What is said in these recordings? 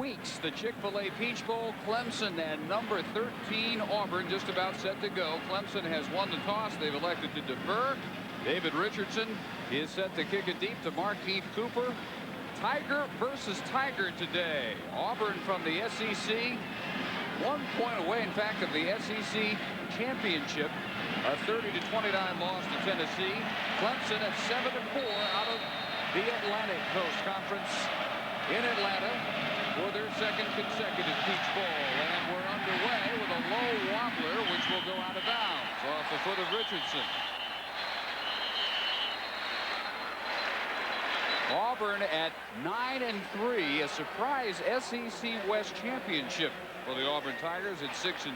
weeks. The Chick-fil-A Peach Bowl, Clemson and number 13 Auburn just about set to go. Clemson has won the toss. They've elected to defer. David Richardson is set to kick it deep to Markeith Cooper. Tiger versus Tiger today. Auburn from the SEC, 1 point away, in fact, of the SEC championship. A 30-29 loss to Tennessee. Clemson at 7-4 out of the Atlantic Coast Conference in Atlanta for their second consecutive Peach Bowl. And we're underway with a low wobbler, which will go out of bounds off the foot of Richardson. Auburn at 9-3, a surprise SEC West championship for the Auburn Tigers at 6-2.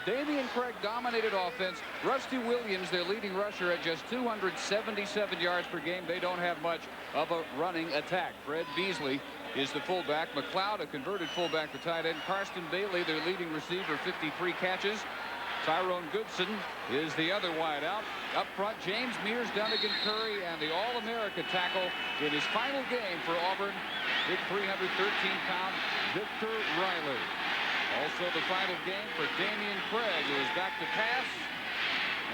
Damian Craig dominated offense. Rusty Williams, their leading rusher, at just 277 yards per game. They don't have much of a running attack. Fred Beasley is the fullback. McLeod, a converted fullback, the tight end. Karsten Bailey, their leading receiver, 53 catches. Tyrone Goodson is the other wideout. Up front, James Mears, Dunnigan Curry, and the All-America tackle in his final game for Auburn, big 313-pound Victor Riley. Also the final game for Damian Craig, who is back to pass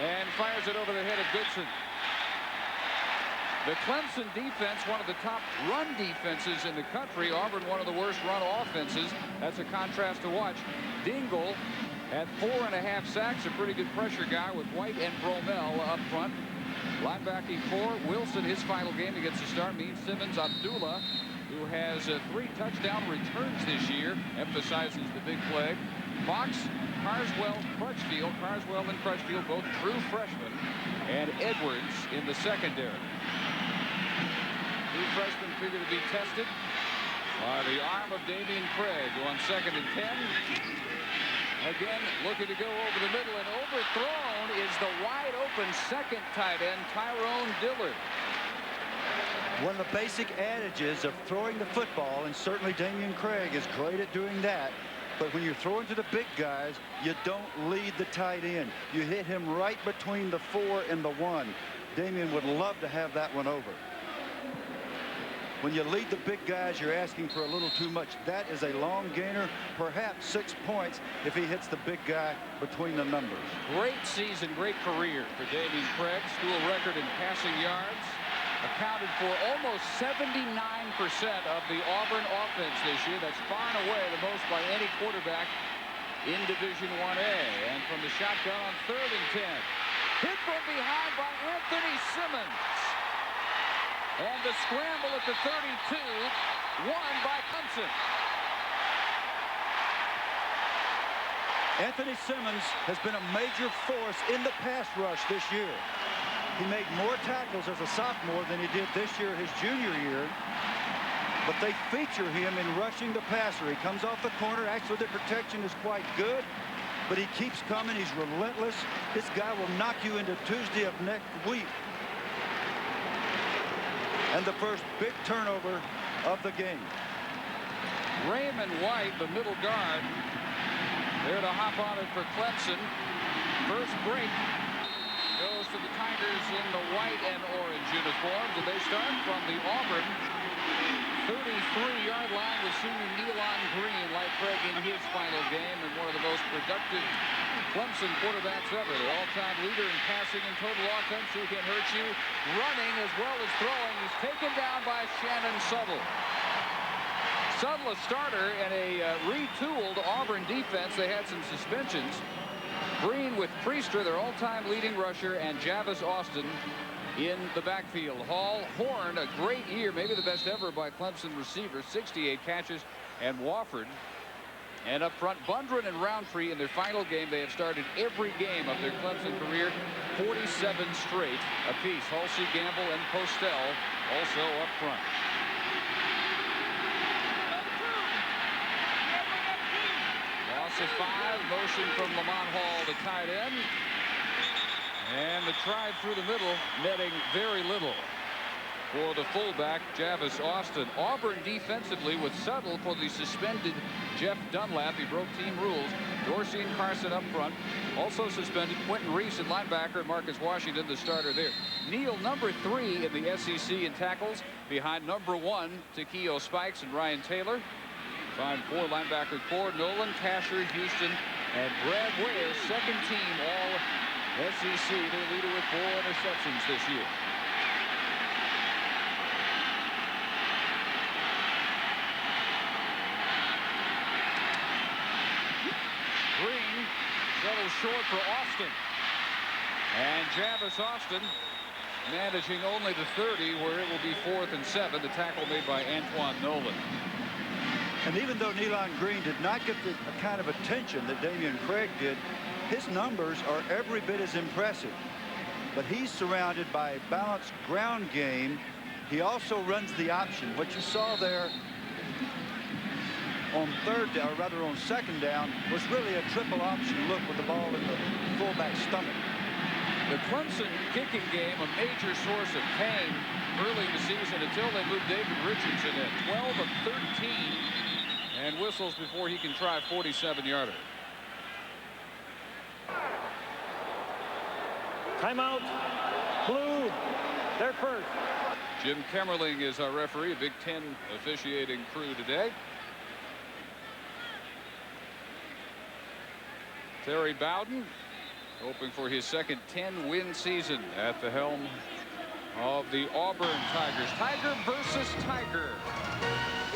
and fires it over the head of Goodson. The Clemson defense, one of the top run defenses in the country. Auburn, one of the worst run offenses. That's a contrast to watch. Dingle at 4.5 sacks, a pretty good pressure guy with White and Bromell up front. Linebacking for Wilson, his final game against the start means Simmons. Abdullah, who has 3 touchdown returns this year, emphasizes the big play. Fox, Carswell, Crutchfield. Carswell and Crutchfield, both true freshmen. And Edwards in the secondary. 2 freshmen figure to be tested by the arm of Damian Craig on 2nd and 10. Again, looking to go over the middle, and overthrown is the wide-open second tight end, Tyrone Dillard. One of the basic adages of throwing the football, and certainly Damian Craig is great at doing that, but when you're throwing to the big guys, you don't lead the tight end. You hit him right between the 4 and the 1. Damian would love to have that one over. When you lead the big guys, you're asking for a little too much. That is a long gainer, perhaps 6 points if he hits the big guy between the numbers. Great season, great career for Damian Craig. School record in passing yards. Accounted for almost 79% of the Auburn offense this year. That's far and away the most by any quarterback in Division 1A. And from the shotgun on 3rd and 10. Hit from behind by Anthony Simmons. And the scramble at the 32, won by Clemson. Anthony Simmons has been a major force in the pass rush this year. He made more tackles as a sophomore than he did this year, his junior year. But they feature him in rushing the passer. He comes off the corner. Actually, the protection is quite good, but he keeps coming. He's relentless. This guy will knock you into Tuesday of next week. And the first big turnover of the game. Raymond White, the middle guard, there to hop on it for Clemson. First break goes to the Tigers in the white and orange uniforms, and they start from the Auburn 33-yard line with senior Nealon Green, like Craig in his final game, and one of the most productive Clemson quarterbacks ever. The all-time leader in passing and total offense, who can hurt you, running as well as throwing. He's taken down by Shannon Suttle. Suttle, a starter in a retooled Auburn defense. They had some suspensions. Green with Priester, their all-time leading rusher, and Javis Austin in the backfield. Horn, a great year, maybe the best ever by Clemson receivers, 68 catches, and Wofford. And up front, Bundren and Roundtree in their final game. They have started every game of their Clemson career, 47 straight apiece. Halsey, Gamble, and Postel also up front. Loss of 5, motion from Lamont Hall, the tight end. And the try through the middle, netting very little for the fullback, Javis Austin. Auburn defensively with Suttle for the suspended Jeff Dunlap. He broke team rules. Dorsey and Carson up front. Also suspended Quentin Reese at linebacker, and Marcus Washington, the starter there. Neal, number 3 in the SEC in tackles, behind number 1, Takeo Spikes and Ryan Taylor. Find 4 linebacker core: Nolan, Tasher, Houston, and Brad Ware. Second team all SEC. Their leader with 4 interceptions this year. Green settles short for Austin. And Jarvis Austin managing only the 30, where it will be 4th and 7. The tackle made by Antoine Nolan. And even though Nealon Green did not get the kind of attention that Damien Craig did, his numbers are every bit as impressive. But he's surrounded by a balanced ground game. He also runs the option. What you saw there on on second down was really a triple option look with the ball in the fullback's stomach. The Clemson kicking game, a major source of pain early in the season until they moved David Richardson in. 12 of 13 and whistles before he can try a 47-yarder. Timeout. Blue. They're first. Jim Kemmerling is our referee, a Big Ten officiating crew today. Terry Bowden hoping for his second 10-win season at the helm of the Auburn Tigers. Tiger versus Tiger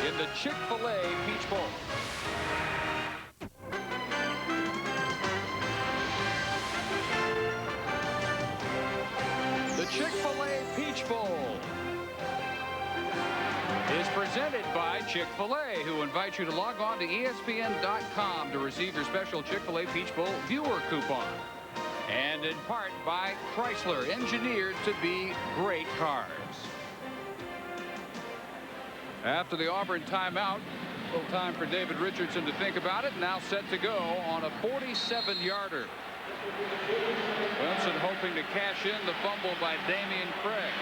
in the Chick-fil-A Peach Bowl. The Chick-fil-A Peach Bowl is presented by Chick-fil-A, who invite you to log on to ESPN.com to receive your special Chick-fil-A Peach Bowl viewer coupon. And in part by Chrysler, engineered to be great cars. After the Auburn timeout, a little time for David Richardson to think about it. Now set to go on a 47-yarder. Clemson hoping to cash in the fumble by Damien Craig.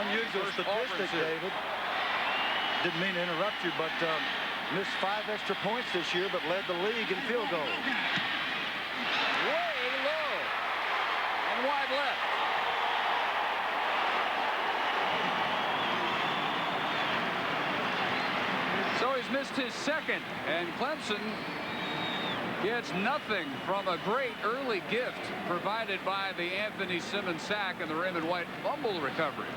Unusual statistic, David. Didn't mean to interrupt you, but missed 5 extra points this year, but led the league in field goals. Way low and wide left. So he's missed his second, and Clemson gets nothing from a great early gift provided by the Anthony Simmons sack and the Raymond White fumble recovery.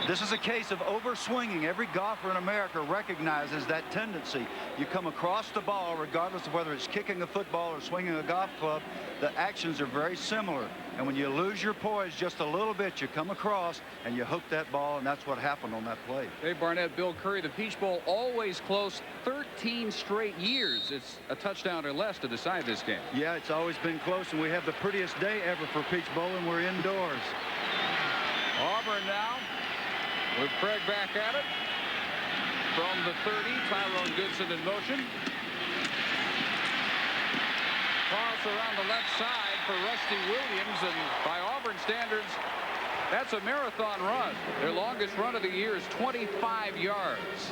This is a case of over-swinging. Every golfer in America recognizes that tendency. You come across the ball, regardless of whether it's kicking a football or swinging a golf club, the actions are very similar. And when you lose your poise just a little bit, you come across and you hook that ball, and that's what happened on that play. Dave Barnett, Bill Curry, the Peach Bowl always close 13 straight years. It's a touchdown or less to decide this game. Yeah, it's always been close, and we have the prettiest day ever for Peach Bowl, and we're indoors. Auburn now with Craig back at it. From the 30, Tyrone Goodson in motion. Cross around the left side for Rusty Williams, and by Auburn standards, that's a marathon run. Their longest run of the year is 25 yards.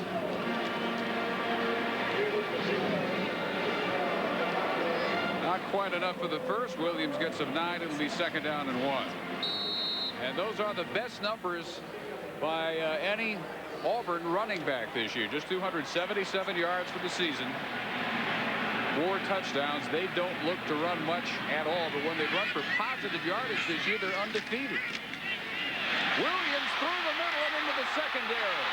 Not quite enough for the first. Williams gets him 9. It'll be 2nd down and 1. And those are the best numbers by any Auburn running back this year. Just 277 yards for the season. 4 touchdowns. They don't look to run much at all, but when they run for positive yardage this year, they're undefeated. Williams through the middle and into the secondary.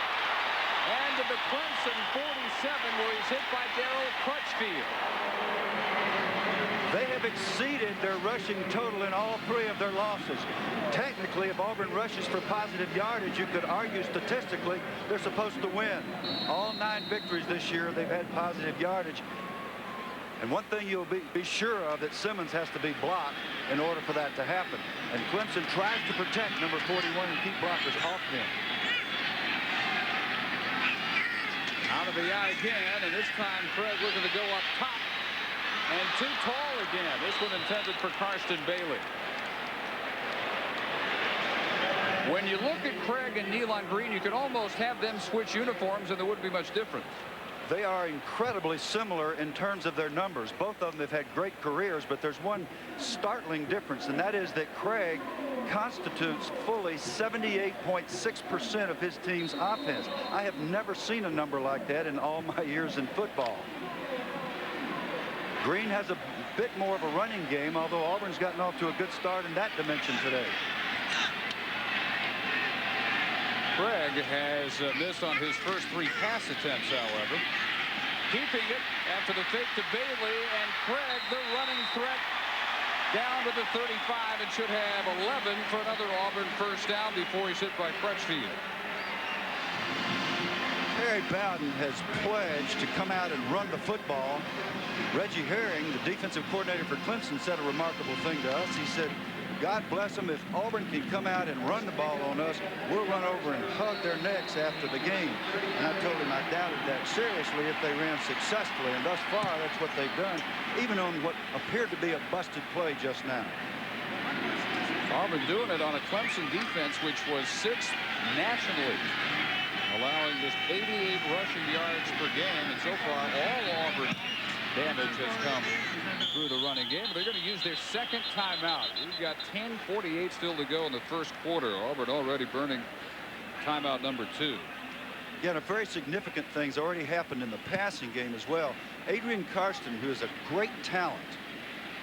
And to the Clemson 47, where he's hit by Darryl Crutchfield. They have exceeded their rushing total in all 3 of their losses. Technically, if Auburn rushes for positive yardage, you could argue statistically they're supposed to win. All 9 victories this year, they've had positive yardage. And one thing you'll be sure of, that Simmons has to be blocked in order for that to happen. And Clemson tries to protect number 41 and keep blockers off him. Out of the eye again, and this time Craig looking to go up top. And too tall again. This one intended for Karsten Bailey. When you look at Craig and Nealon Green, you could almost have them switch uniforms and there wouldn't be much difference. They are incredibly similar in terms of their numbers. Both of them have had great careers, but there's one startling difference, and that is that Craig constitutes fully 78.6% of his team's offense. I have never seen a number like that in all my years in football. Green has a bit more of a running game, although Auburn's gotten off to a good start in that dimension today. Craig has missed on his first 3 pass attempts, however. Keeping it after the fake to Bailey, and Craig, the running threat, down to the 35 and should have 11 for another Auburn first down before he's hit by Crutchfield. Terry Bowden has pledged to come out and run the football. Reggie Herring, the defensive coordinator for Clemson, said a remarkable thing to us. He said, God bless them, if Auburn can come out and run the ball on us, we'll run over and hug their necks after the game. And I told him I doubted that seriously if they ran successfully. And thus far, that's what they've done, even on what appeared to be a busted play just now. Auburn doing it on a Clemson defense, which was 6th nationally, allowing just 88 rushing yards per game. And so far, all Auburn damage has come through the running game. They're going to use their second timeout. We've got 10:48 still to go in the first quarter. Auburn already burning timeout number 2. Yeah, and a very significant thing's already happened in the passing game as well. Adrian Karsten, who is a great talent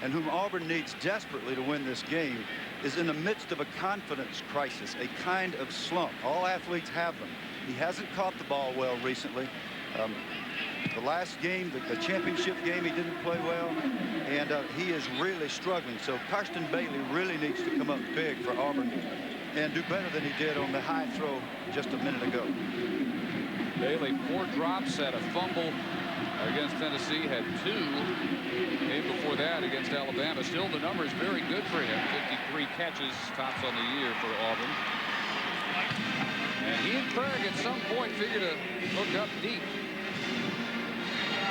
and whom Auburn needs desperately to win this game, is in the midst of a confidence crisis, a kind of slump. All athletes have them. He hasn't caught the ball well recently. The last game, the championship game, he didn't play well, and he is really struggling. So Karsten Bailey really needs to come up big for Auburn and do better than he did on the high throw just a minute ago. Bailey, 4 drops, had a fumble against Tennessee, had 2 game before that against Alabama. Still, the number is very good for him. 53 catches, tops on the year for Auburn. And he and Craig at some point figured to hook up deep.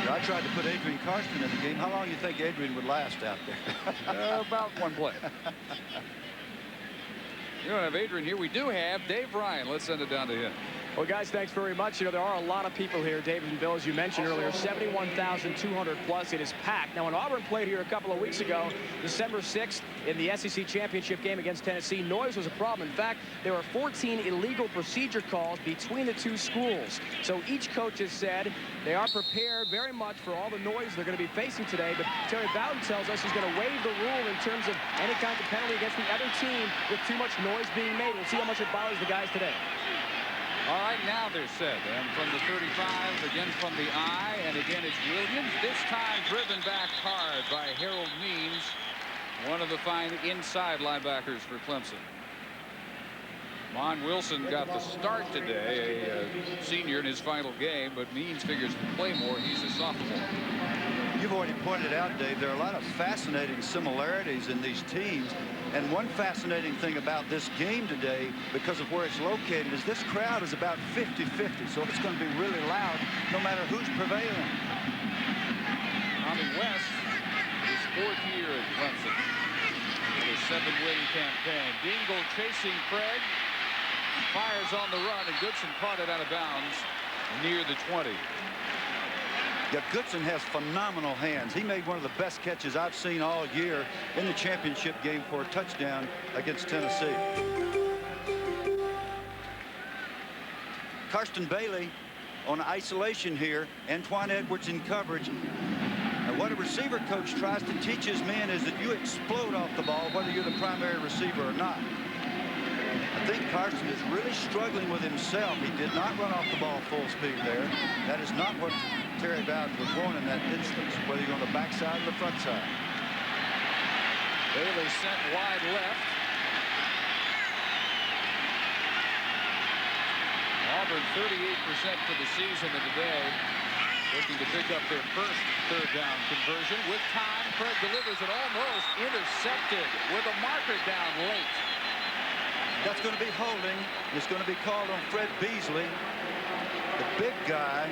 I tried to put Adrian Karsten in the game. How long do you think Adrian would last out there? About 1 play. We don't have Adrian here. We do have Dave Ryan. Let's send it down to him. Well, guys, thanks very much. You know, there are a lot of people here, David and Bill, as you mentioned earlier, 71,200 plus. It is packed. Now, when Auburn played here a couple of weeks ago, December 6th, in the SEC championship game against Tennessee, noise was a problem. In fact, there were 14 illegal procedure calls between the 2 schools. So each coach has said they are prepared very much for all the noise they're going to be facing today. But Terry Bowden tells us he's going to waive the rule in terms of any kind of penalty against the other team with too much noise being made. We'll see how much it bothers the guys today. All right, now they're set. And from the 35, again from the I, and again it's Williams. This time driven back hard by Harold Means, one of the fine inside linebackers for Clemson. Mon Wilson got the start today, a senior in his final game, but Means figures to play more. He's a sophomore. You've already pointed out, Dave, there are a lot of fascinating similarities in these teams. And one fascinating thing about this game today, because of where it's located, is this crowd is about 50-50. So it's going to be really loud no matter who's prevailing. Tommy West, his 4th year at Clemson. His 7-win campaign. Dingle chasing Craig. Fires on the run, and Goodson caught it out of bounds near the 20. Yeah, Goodson has phenomenal hands. He made one of the best catches I've seen all year in the championship game for a touchdown against Tennessee. Karsten Bailey on isolation here. Antoine Edwards in coverage. And what a receiver coach tries to teach his men is that you explode off the ball whether you're the primary receiver or not. I think Karsten is really struggling with himself. He did not run off the ball full speed there. That is not what Terry Bowden was wanting in that instance, whether you're on the backside or the front side. Bailey sent wide left. Auburn 38% for the season of the day. Looking to pick up their first 3rd down conversion. With time, Craig delivers it, almost intercepted with a marker down late. That's going to be holding. It's going to be called on Fred Beasley. The big guy,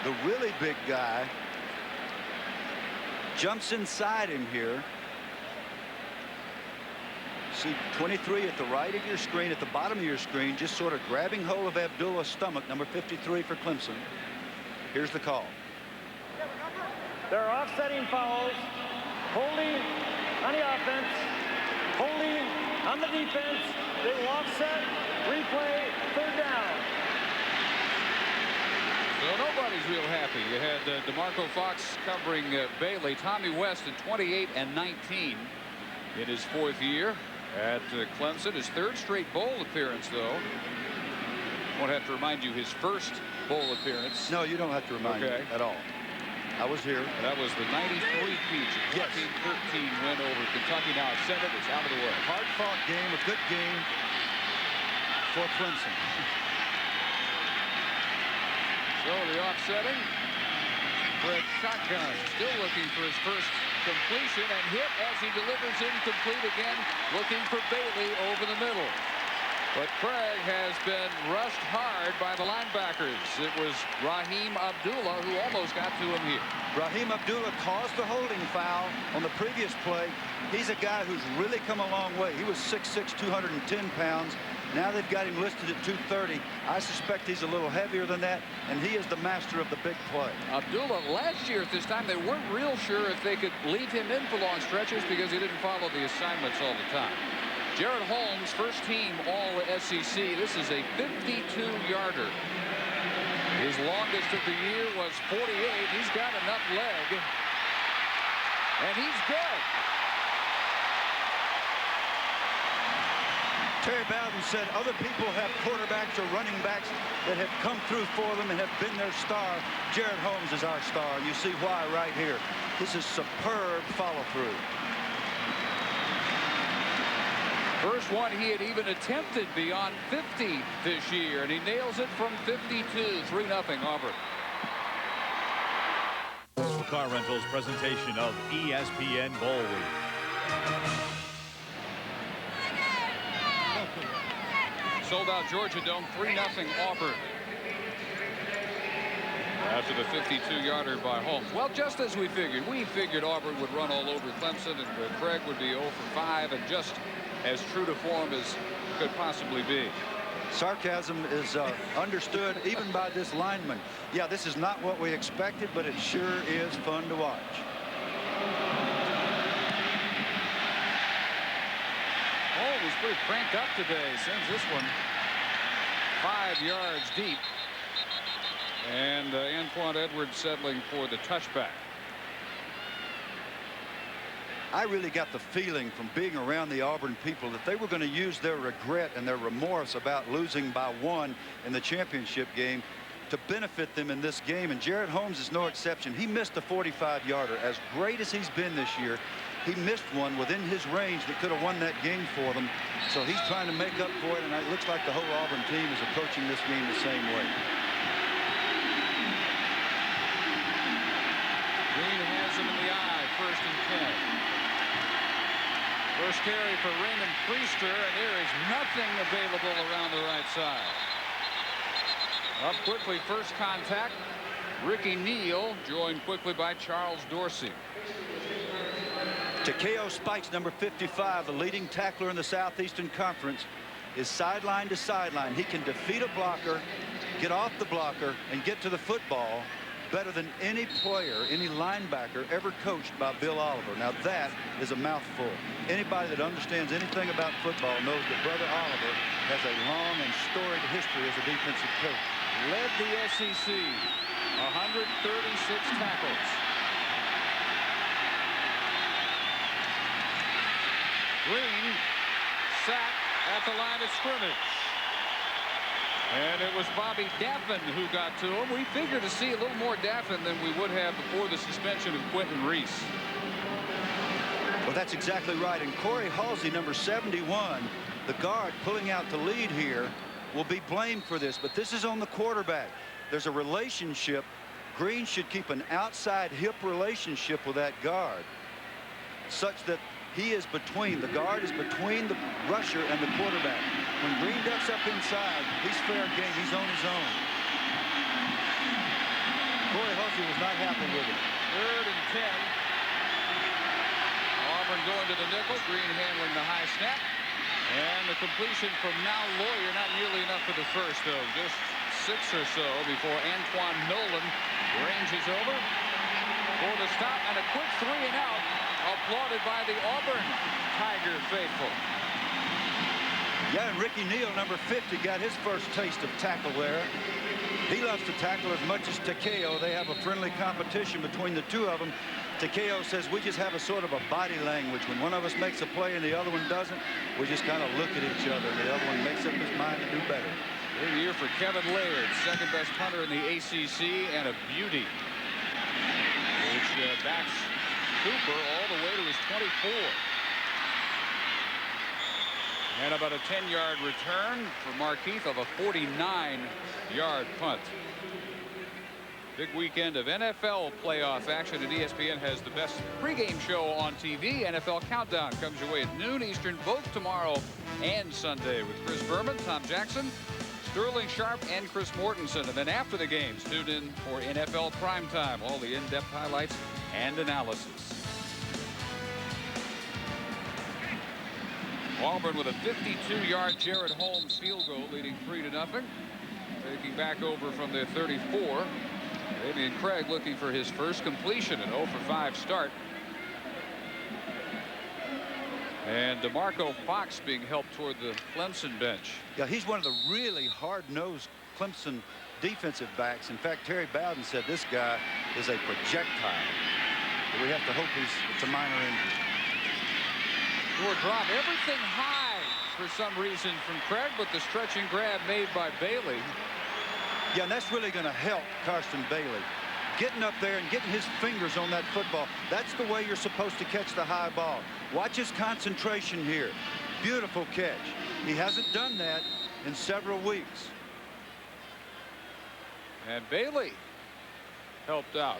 the really big guy, jumps inside him here. See 23 at the right of your screen, at the bottom of your screen, just sort of grabbing hold of Abdullah's stomach, number 53 for Clemson. Here's the call. There are offsetting fouls, holding on the offense, holding on the defense. They will offset, replay, third down. So nobody's real happy. You had DeMarco Fox covering Bailey. Tommy West at 28 and 19 in his 4th year at Clemson. His 3rd straight bowl appearance, though. Won't have to remind you his first bowl appearance. No, you don't have to remind me at all. I was here. That was the 93 Peach. 14-13 win over Kentucky. Now at 7. It's out of the way. Hard-fought game, a good game for Clemson. So the offsetting. Fred shotgun, still looking for his first completion, and hit as he delivers incomplete again, looking for Bailey over the middle. But Craig has been rushed hard by the linebackers. It was Raheem Abdullah who almost got to him here. Raheem Abdullah caused the holding foul on the previous play. He's a guy who's really come a long way. He was 6'6", 210 pounds. Now they've got him listed at 230. I suspect he's a little heavier than that, and he is the master of the big play. Abdullah, last year at this time, they weren't real sure if they could leave him in for long stretches because he didn't follow the assignments all the time. Jared Holmes, first team All-SEC. This is a 52-yarder. His longest of the year was 48. He's got enough leg, and he's good. Terry Bowden said other people have quarterbacks or running backs that have come through for them and have been their star. Jared Holmes is our star. You see why right here. This is superb follow-through. First one he had even attempted beyond 50 this year, and he nails it from 52. 3-0 Auburn. For Car Rentals presentation of ESPN Bowl Week. Sold out Georgia Dome, 3-0 Auburn. After the 52-yarder by Holmes. Well, just as we figured Auburn would run all over Clemson, and Craig would be 0 for 5, and just as true to form as could possibly be. Sarcasm is understood even by this lineman. Yeah, this is not what we expected, but it sure is fun to watch. Holmes was pretty cranked up today. Sends this one 5 yards deep. And Antoine Edwards settling for the touchback. I really got the feeling from being around the Auburn people that they were going to use their regret and their remorse about losing by 1 in the championship game to benefit them in this game. And Jared Holmes is no exception. He missed a 45-yarder. As great as he's been this year, he missed one within his range that could have won that game for them. So he's trying to make up for it, and it looks like the whole Auburn team is approaching this game the same way. Green has him in the eye, 1st and 10. First carry for Raymond Priester, and there is nothing available around the right side. Up quickly, first contact. Ricky Neal joined quickly by Charles Dorsey. Takeo Spikes, number 55, the leading tackler in the Southeastern Conference, is sideline to sideline. He can defeat a blocker, get off the blocker, and get to the football better than any player, any linebacker ever coached by Bill Oliver. Now that is a mouthful. Anybody that understands anything about football knows that Brother Oliver has a long and storied history as a defensive coach. Led the SEC, 136 tackles. Green sacked at the line of scrimmage. And it was Bobby Daffin who got to him. We figured to see a little more Daffin than we would have before the suspension of Quentin Reese. Well, that's exactly right. And Corey Halsey, number 71, the guard pulling out the lead here, will be blamed for this. But this is on the quarterback. There's a relationship. Green should keep an outside hip relationship with that guard, such that he is between, the guard is between the rusher and the quarterback. When Green ducks up inside, he's fair game. He's on his own. Corey Halsey was not happy with it. 3rd and 10. Auburn going to the nickel. Green handling the high snap. And the completion from now Lawyer, not nearly enough for the first, though. Just or so before Antoine Nolan ranges over for the stop, and a quick 3-and-out applauded by the Auburn Tiger faithful. Yeah, and Ricky Neal, number 50, got his first taste of tackle there. He loves to tackle as much as Takeo. They have a friendly competition between the two of them. Takeo says we just have a sort of a body language. When one of us makes a play and the other one doesn't, we just kind of look at each other. The other one makes up his mind to do better. Big year for Kevin Laird, second best punter in the ACC, and a beauty, which backs Cooper all the way to his 24. And about a 10-yard return for Markeith of a 49-yard punt. Big weekend of NFL playoff action, and ESPN has the best pregame show on TV. NFL Countdown comes your way at noon Eastern, both tomorrow and Sunday, with Chris Berman, Tom Jackson, Sterling Sharp, and Chris Mortensen. And then after the games, tune in for NFL Primetime, all the in-depth highlights and analysis. Auburn with a 52-yard Jared Holmes field goal, leading 3-0. Taking back over from their 34. Damian Craig looking for his first completion, an 0-for-5 start. And DeMarco Fox being helped toward the Clemson bench. Yeah, he's one of the really hard-nosed Clemson defensive backs. In fact, Terry Bowden said this guy is a projectile. But we have to hope it's a minor injury. Or drop everything high for some reason from Craig, but the stretch and grab made by Bailey. Yeah, and that's really going to help Carson Bailey. Getting up there and getting his fingers on that football. That's the way you're supposed to catch the high ball. Watch his concentration here. Beautiful catch. He hasn't done that in several weeks. And Bailey helped out.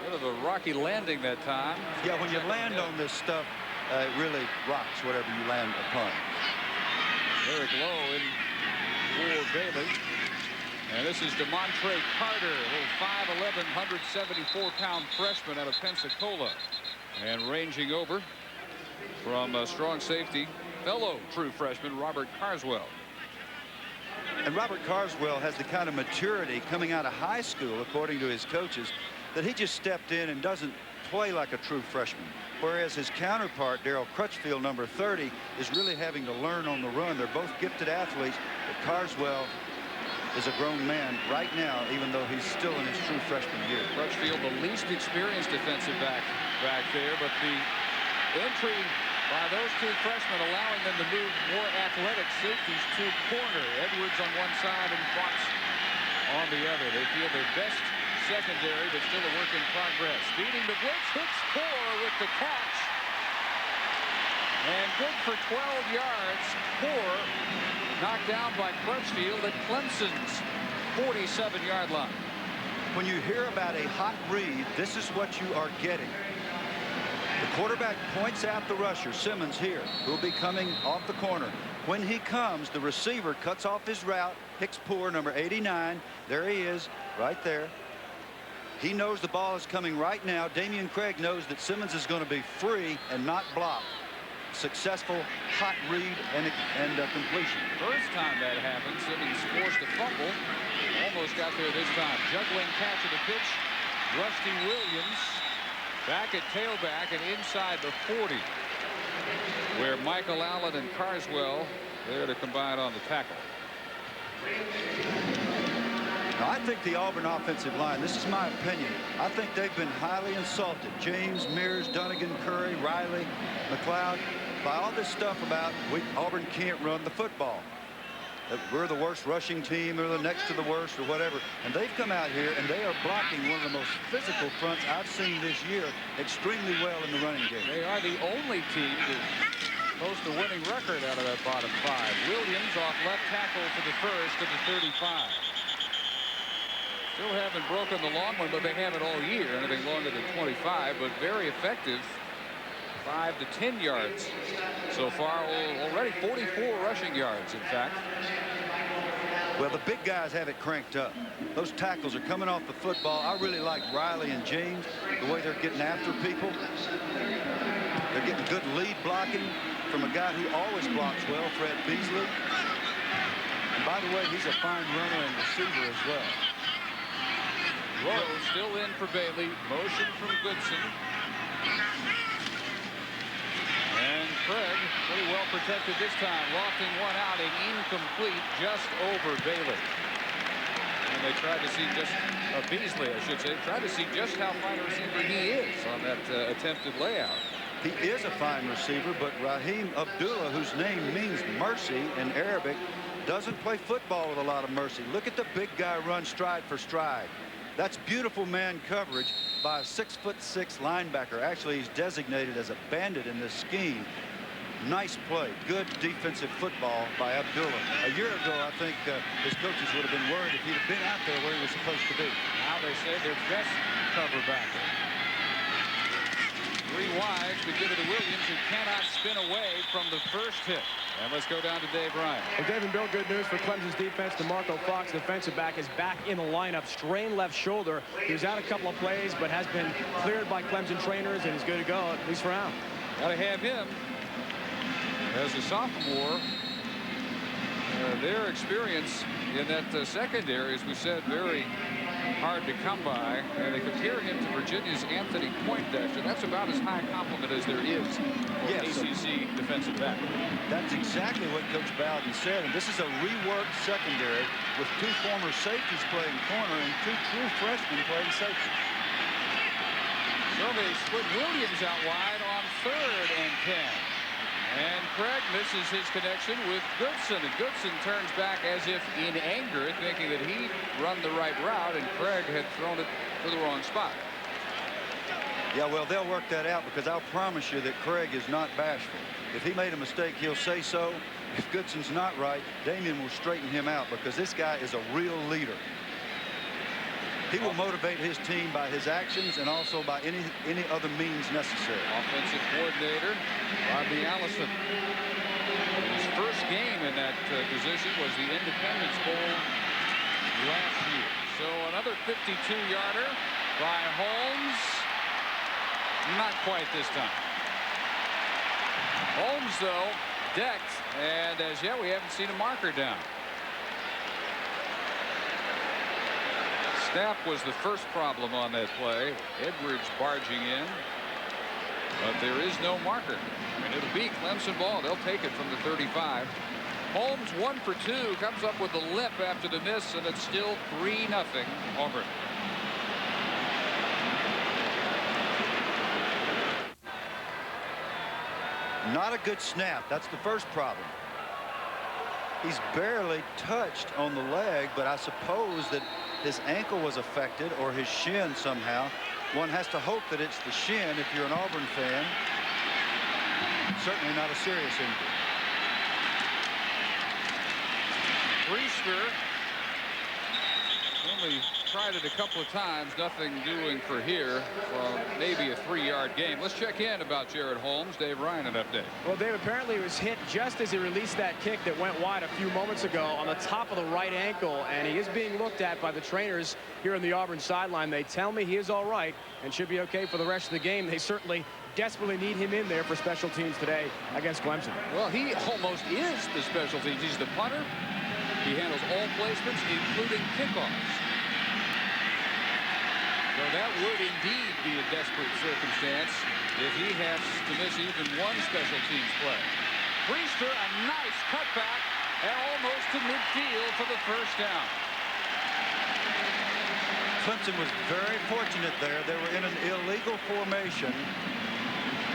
Bit of a rocky landing that time. Yeah, when you land on this stuff, it really rocks whatever you land upon. Eric Lowe in for Bailey. And this is DeMontre Carter, a little 5'11", 174-pound freshman out of Pensacola. And ranging over from strong safety, fellow true freshman Robert Carswell. And Robert Carswell has the kind of maturity coming out of high school, according to his coaches, that he just stepped in and doesn't play like a true freshman. Whereas his counterpart, Darryl Crutchfield, number 30, is really having to learn on the run. They're both gifted athletes, but Carswell is a grown man right now, even though he's still in his true freshman year. Crutchfield, the least experienced defensive back there, but the entry by those two freshmen allowing them to move more athletic safeties to corner. Edwards on one side and Fox on the other. They feel their best secondary, but still a work in progress. Beating the blitz, hits Poor with the catch. And good for 12 yards. Poor knocked down by Crutchfield at Clemson's 47-yard line. When you hear about a hot read, this is what you are getting. The quarterback points out the rusher, Simmons here, who will be coming off the corner. When he comes, the receiver cuts off his route. Hicks Poor, number 89. There he is, right there. He knows the ball is coming right now. Damian Craig knows that Simmons is going to be free and not blocked. Successful hot read and completion. First time that happened, Simmons forced a fumble. Almost got there this time. Juggling catch of the pitch. Rusty Williams back at tailback and inside the 40, where Michael Allen and Carswell there to combine on the tackle. Now, I think the Auburn offensive line, this is my opinion, I think they've been highly insulted. James, Mears, Dunnigan, Curry, Riley, McLeod, by all this stuff about Auburn can't run the football. That we're the worst rushing team or the next to the worst or whatever. And they've come out here and they are blocking one of the most physical fronts I've seen this year extremely well in the running game. They are the only team to post a winning record out of that bottom five. Williams off left tackle for the first of the 35. Still haven't broken the long one, but they haven't all year. Anything longer than 25, but very effective. 5 to 10 yards so far. Already 44 rushing yards, in fact. Well, the big guys have it cranked up. Those tackles are coming off the football. I really like Riley and James, the way they're getting after people. They're getting good lead blocking from a guy who always blocks well, Fred Beasley. And By the way, he's a fine runner and receiver as well. Rowe still in for Bailey. Motion from Goodson. And Craig pretty well protected this time. Lofting one out and incomplete just over Bailey. And they tried to see just Beasley, I should say, tried to see just how fine a receiver he is on that attempted layout. He is a fine receiver, but Raheem Abdullah, whose name means mercy in Arabic, doesn't play football with a lot of mercy. Look at the big guy run stride for stride. That's beautiful man coverage by a 6'6" linebacker. Actually, he's designated as a bandit in this scheme. Nice play. Good defensive football by Abdullah. A year ago, I think his coaches would have been worried if he'd have been out there where he was supposed to be. Now they say their best cover backer. 3 wides to give it to Williams, who cannot spin away from the first hit. And let's go down to Dave Ryan. Well, Dave and Bill, good news for Clemson's defense. DeMarco Fox, defensive back, is back in the lineup. Strained left shoulder. He was out a couple of plays, but has been cleared by Clemson trainers and is good to go, at least for now. Got to have him as a sophomore. Their experience in that secondary, as we said, very hard to come by, and they compare him to Virginia's Anthony Poindexter. That's about as high a compliment as there is for an ACC defensive back. That's exactly what Coach Bowden said, and this is a reworked secondary with 2 former safeties playing corner and 2 true freshmen playing safety. So they split Williams out wide on 3rd and 10. And Craig misses his connection with Goodson. And Goodson turns back as if in anger, thinking that he'd run the right route, and Craig had thrown it to the wrong spot. Yeah, well, they'll work that out, because I'll promise you that Craig is not bashful. If he made a mistake, he'll say so. If Goodson's not right, Damien will straighten him out, because this guy is a real leader. He will motivate his team by his actions and also by any other means necessary. Offensive coordinator Robbie Allison. His first game in that position was the Independence Bowl last year. So another 52-yarder by Holmes. Not quite this time. Holmes, though, decked, and as yet we haven't seen a marker down. Snap was the first problem on that play. Edwards barging in. But there is no marker. And it'll be Clemson ball. They'll take it from the 35. Holmes 1 for 2. Comes up with a limp after the miss, and it's still 3-0 Auburn. Not a good snap. That's the first problem. He's barely touched on the leg, but I suppose that his ankle was affected or his shin somehow. One has to hope that it's the shin if you're an Auburn fan. Certainly not a serious injury. Priester only tried it a couple of times. Nothing doing for here from maybe a 3-yard game. Let's check in about Jared Holmes. Dave Ryan, an update. Well, Dave, apparently he was hit just as he released that kick that went wide a few moments ago on the top of the right ankle, and he is being looked at by the trainers here on the Auburn sideline. They tell me he is all right and should be okay for the rest of the game. They certainly desperately need him in there for special teams today against Clemson. Well, he almost is the special teams. He's the punter. He handles all placements, including kickoffs. So that would indeed be a desperate circumstance if he has to miss even one special teams play. Priester, a nice cutback and almost to midfield for the first down. Clemson was very fortunate there. They were in an illegal formation.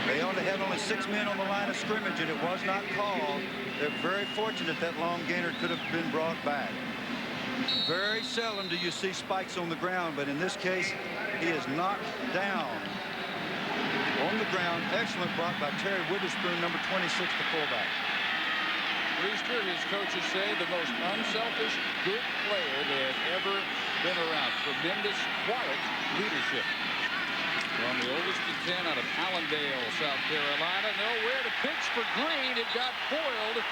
They had only 6 men on the line of scrimmage, and it was not called. They're very fortunate that long gainer could have been brought back. Very seldom do you see spikes on the ground, but in this case, he is knocked down on the ground. Excellent block by Terry Witherspoon, number 26, the fullback. Priester, his coaches say, the most unselfish, good player they have ever been around. Tremendous, quiet leadership. From the oldest of 10 out of Allendale, South Carolina. Nowhere to pitch for Green. It got foiled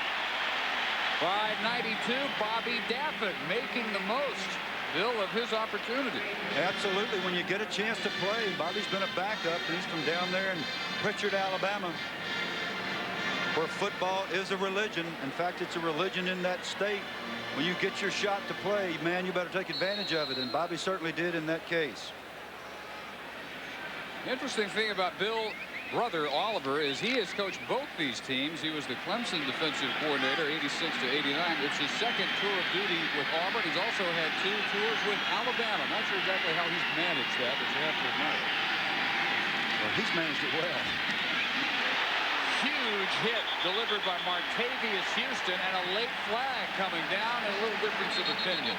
by 92, Bobby Daffin, making the most, Bill, of his opportunity. Absolutely. When you get a chance to play, Bobby's been a backup. He's from down there in Pritchard, Alabama, where football is a religion. In fact, it's a religion in that state. when you get your shot to play, man, you better take advantage of it, and Bobby certainly did in that case. Interesting thing about Bill brother Oliver is he has coached both these teams. He was the Clemson defensive coordinator 86 to 89. It's his second tour of duty with Auburn. He's also had 2 tours with Alabama. Not sure exactly how he's managed that, but you have to admire it. Well, he's managed it well. Huge hit delivered by Martavius Houston, and a late flag coming down, and a little difference of opinion.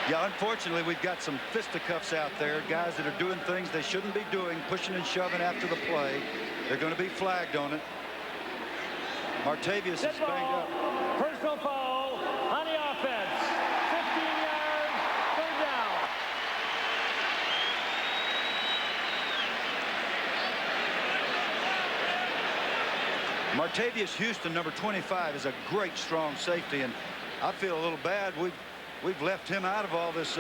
Yeah, unfortunately, we've got some fisticuffs out there, guys that are doing things they shouldn't be doing, pushing and shoving after the play. They're going to be flagged on it. Martavius is banged up. Personal foul on the offense. 15 yards, third down. Martavius Houston, number 25, is a great strong safety, and I feel a little bad. We've left him out of all this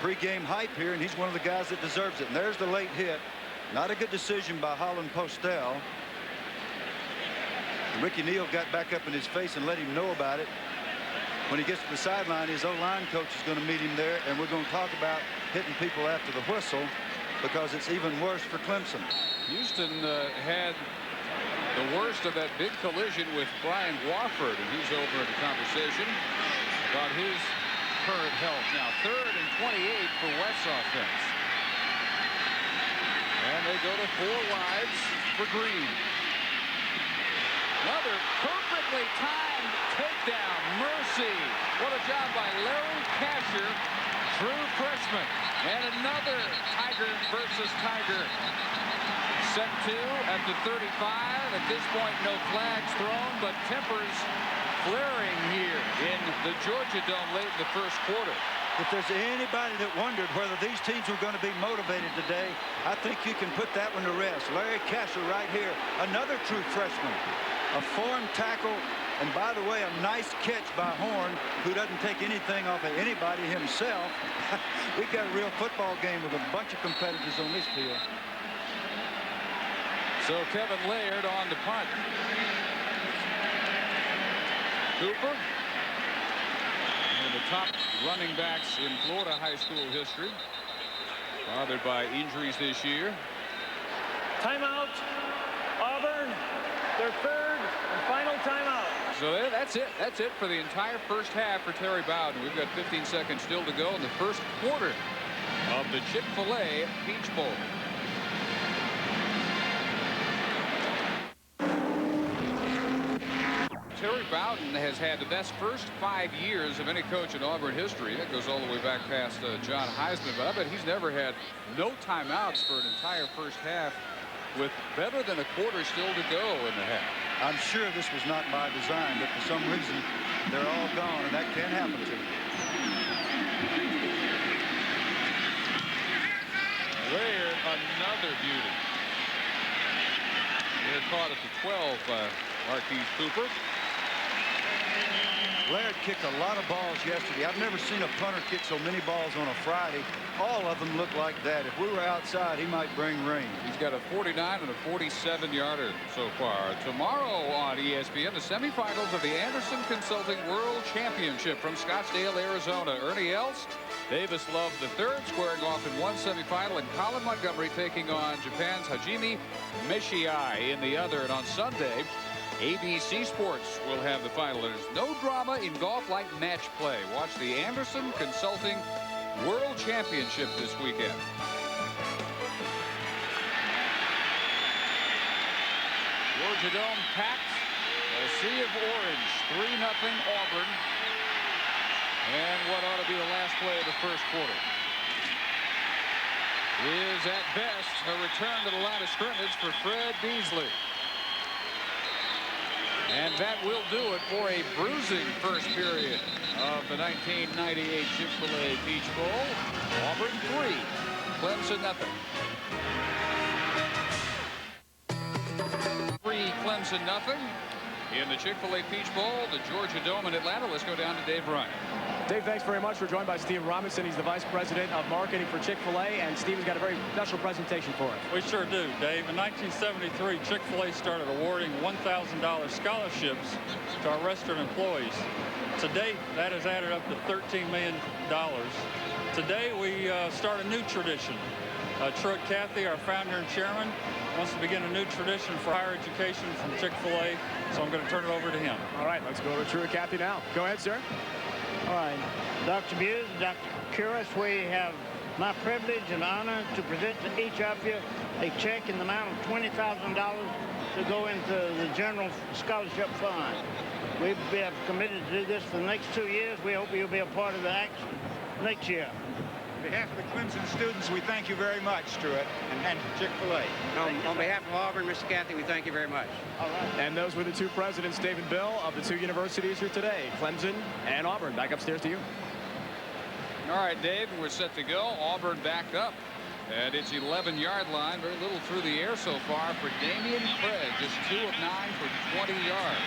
pregame hype here, and he's one of the guys that deserves it. And there's the late hit. Not a good decision by Holland Postel. Ricky Neal got back up in his face and let him know about it. When he gets to the sideline, his O-line coach is going to meet him there, and we're going to talk about hitting people after the whistle because it's even worse for Clemson. Houston had the worst of that big collision with Brian Wofford, and he's over in the conversation about his current health. Now 3rd and 28 for West's offense. And they go to 4 wides for Green. Another perfectly timed takedown. Mercy. What a job by Larry Kasher, true freshman. And another Tiger versus Tiger. Set 2 at the 35. At this point, no flags thrown, but tempers flaring here in the Georgia Dome late in the first quarter. If there's anybody that wondered whether these teams were going to be motivated today, I think you can put that one to rest. Larry Kasher right here, another true freshman. A form tackle, and by the way, a nice catch by Horn, who doesn't take anything off of anybody himself. We've got a real football game with a bunch of competitors on this field. So Kevin Laird on the punt. Cooper, one of the top running backs in Florida high school history, bothered by injuries this year. Timeout, Auburn, their 3rd and final timeout. So that's it. That's it for the entire first half for Terry Bowden. We've got 15 seconds still to go in the first quarter of the Chick-fil-A Peach Bowl. Terry Bowden has had the best first 5 years of any coach in Auburn history. That goes all the way back past John Heisman, but I bet he's never had no timeouts for an entire first half with better than a quarter still to go in the half. I'm sure this was not by design, but for some reason they're all gone, and that can happen to you. Laird, another beauty. They're caught at the 12 by Marquise Cooper. Laird kicked a lot of balls yesterday. I've never seen a punter kick so many balls on a Friday. All of them look like that. If we were outside, he might bring rain. He's got a 49 and a 47-yarder so far. Tomorrow on ESPN, the semifinals of the Anderson Consulting World Championship from Scottsdale, Arizona. Ernie Els, Davis Love III squaring off in one semifinal, and Colin Montgomery taking on Japan's Hajime Meshiai in the other. And on Sunday, ABC Sports will have the final. There's no drama in golf like match play. Watch the Anderson Consulting World Championship this weekend. Georgia Dome packed. A sea of orange. 3-0 Auburn. And what ought to be the last play of the first quarter is at best a return to the line of scrimmage for Fred Beasley. And that will do it for a bruising first period of the 1998 Chick-fil-A Peach Bowl. Auburn 3, Clemson 0. 3, Clemson 0. in the Chick-fil-A Peach Bowl, the Georgia Dome in Atlanta. Let's go down to Dave Bryant. Dave, thanks very much. We're joined by Steve Robinson. He's the Vice President of Marketing for Chick-fil-A, and Steve's got a very special presentation for us. We sure do, Dave. In 1973, Chick-fil-A started awarding $1,000 scholarships to our restaurant employees. To date, that has added up to $13 million. Today, we start a new tradition. Truett Cathy, our founder and chairman, wants to begin a new tradition for higher education from Chick-fil-A, so I'm going to turn it over to him. All right, let's go to Truett Cathy now. Go ahead, sir. All right, Dr. Buse, Dr. Kuras, we have my privilege and honor to present to each of you a check in the amount of $20,000 to go into the General Scholarship Fund. We have committed to do this for the next 2 years. We hope you'll be a part of the action next year. On behalf of the Clemson students, we thank you very much, Truett, and Chick-fil-A. On behalf of Auburn, Mr. Cathy, we thank you very much. All right. And those were the two presidents, Dave and Bill, of the two universities here today, Clemson and Auburn. Back upstairs to you. All right, Dave, we're set to go. Auburn backed up at its 11-yard line. Very little through the air so far for Damian Craig. Just 2 of 9 for 20 yards.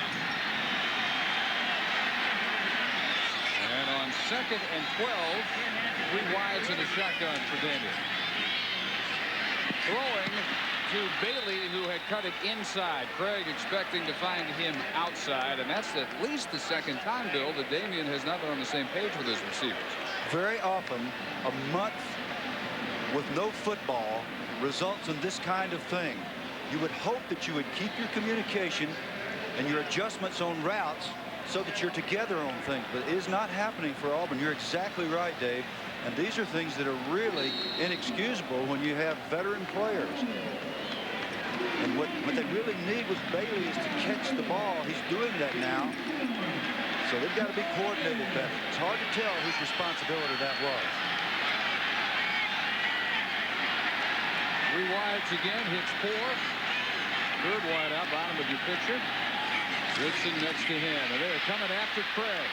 And on 2nd and 12, 3 wides and a shotgun for Damian. Throwing to Bailey, who had cut it inside. Craig expecting to find him outside, and that's at least the second time, Bill, that Damian has not been on the same page with his receivers. Very often, a month with no football results in this kind of thing. You would hope that you would keep your communication and your adjustments on routes so that you're together on things, but it is not happening for Auburn. You're exactly right, Dave. And these are things that are really inexcusable when you have veteran players. And what they really need with Bailey is to catch the ball. He's doing that now. So they've got to be coordinated better. It's hard to tell whose responsibility that was. 3 wides again, hits 4. Third wide out, bottom of your picture. Woodson next to him, and they're coming after Craig.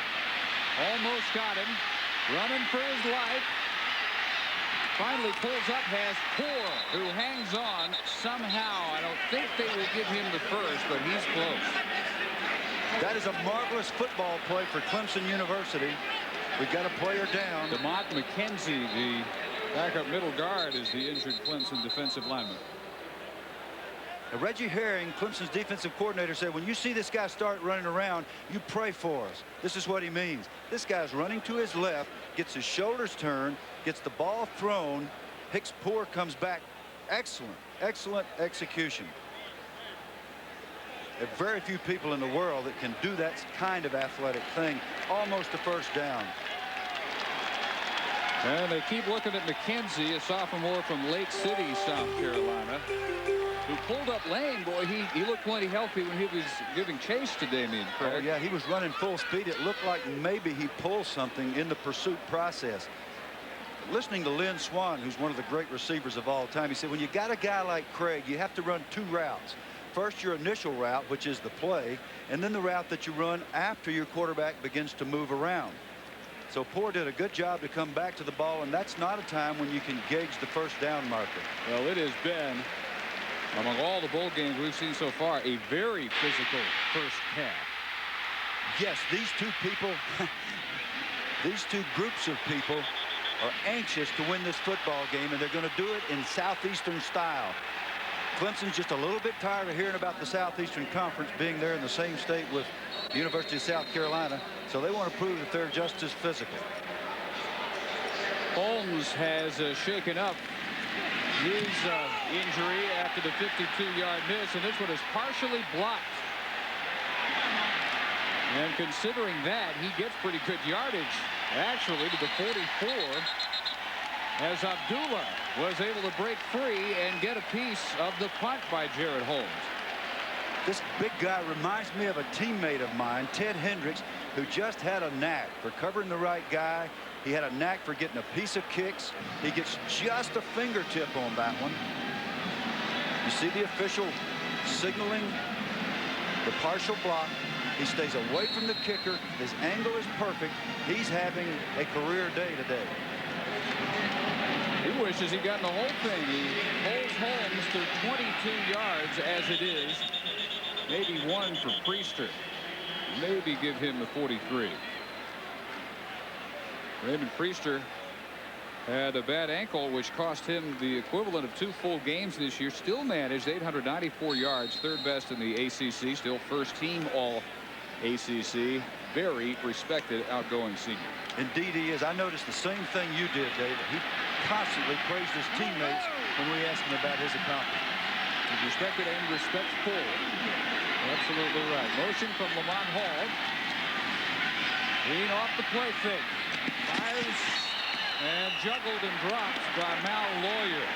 Almost got him, running for his life. Finally pulls up, has Poor, who hangs on somehow. I don't think they will give him the first, but he's close. That is a marvelous football play for Clemson University. We've got a player down. DeMont McKenzie, the backup middle guard, is the injured Clemson defensive lineman. Reggie Herring, Clemson's defensive coordinator, said when you see this guy start running around, you pray for us. This is what he means. This guy's running to his left, gets his shoulders turned, gets the ball thrown. Hicks Poor comes back. Excellent, excellent execution. There are very few people in the world that can do that kind of athletic thing. Almost a first down. And they keep looking at McKenzie, a sophomore from Lake City, South Carolina, who pulled up lane. Boy, he looked plenty healthy when he was giving chase to Damian Craig. Oh, yeah, he was running full speed. It looked like maybe he pulled something in the pursuit process. Listening to Lynn Swann, who's one of the great receivers of all time, he said when you got a guy like Craig, you have to run 2 routes. First, your initial route, which is the play, and then the route that you run after your quarterback begins to move around. So Poor did a good job to come back to the ball, and that's not a time when you can gauge the first down marker. Well, it has been, among all the bowl games we've seen so far, a very physical first half. Yes, these two people, these two groups of people are anxious to win this football game, and they're going to do it in Southeastern style. Clemson's just a little bit tired of hearing about the Southeastern Conference being there in the same state with the University of South Carolina, so they want to prove that they're just as physical. Holmes has shaken up his injury after the 52-yard miss, and this one is partially blocked. And considering that, he gets pretty good yardage, actually, to the 44, as Abdullah was able to break free and get a piece of the punt by Jared Holmes. This big guy reminds me of a teammate of mine, Ted Hendricks, who just had a knack for covering the right guy. He had a knack for getting a piece of kicks. He gets just a fingertip on that one. You see the official signaling the partial block. He stays away from the kicker. His angle is perfect. He's having a career day today. He wishes he'd gotten the whole thing. He holds Holmes to 22 yards as it is. Maybe one for Priester. Maybe give him the 43. Raymond Priester had a bad ankle, which cost him the equivalent of 2 full games this year. Still managed 894 yards, 3rd best in the ACC. Still first team all ACC. Very respected outgoing senior. Indeed he is. I noticed the same thing you did, David. He constantly praised his teammates when we asked him about his accomplishments. He's respected and respectful. Absolutely right. Motion from Lamont Hall. Green off the play fake. Fires and juggled and dropped by Mal Lawyer,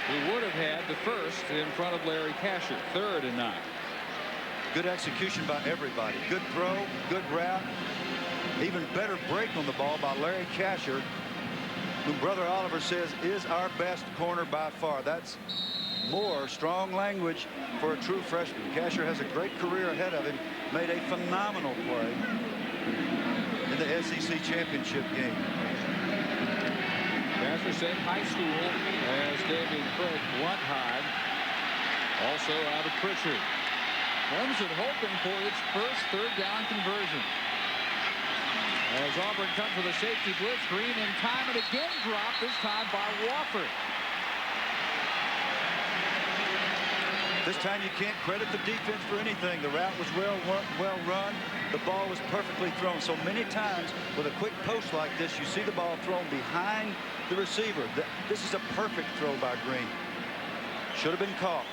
who would have had the first in front of Larry Kasher. 3rd and 9. Good execution by everybody. Good throw, good route. Even better break on the ball by Larry Kasher, who Brother Oliver says is our best corner by far. That's more strong language for a true freshman. Kasher has a great career ahead of him. Made a phenomenal play in the SEC championship game. Kasher same high school as Damian Craig. Blunt high. Also out of Pritchard. Clemson hoping for its first 3rd down conversion. As Auburn comes with a safety blitz. Green in time and again dropped, this time by Wofford. This time you can't credit the defense for anything. The route was well run. The ball was perfectly thrown. So many times with a quick post like this, you see the ball thrown behind the receiver. This is a perfect throw by Green. Should have been caught.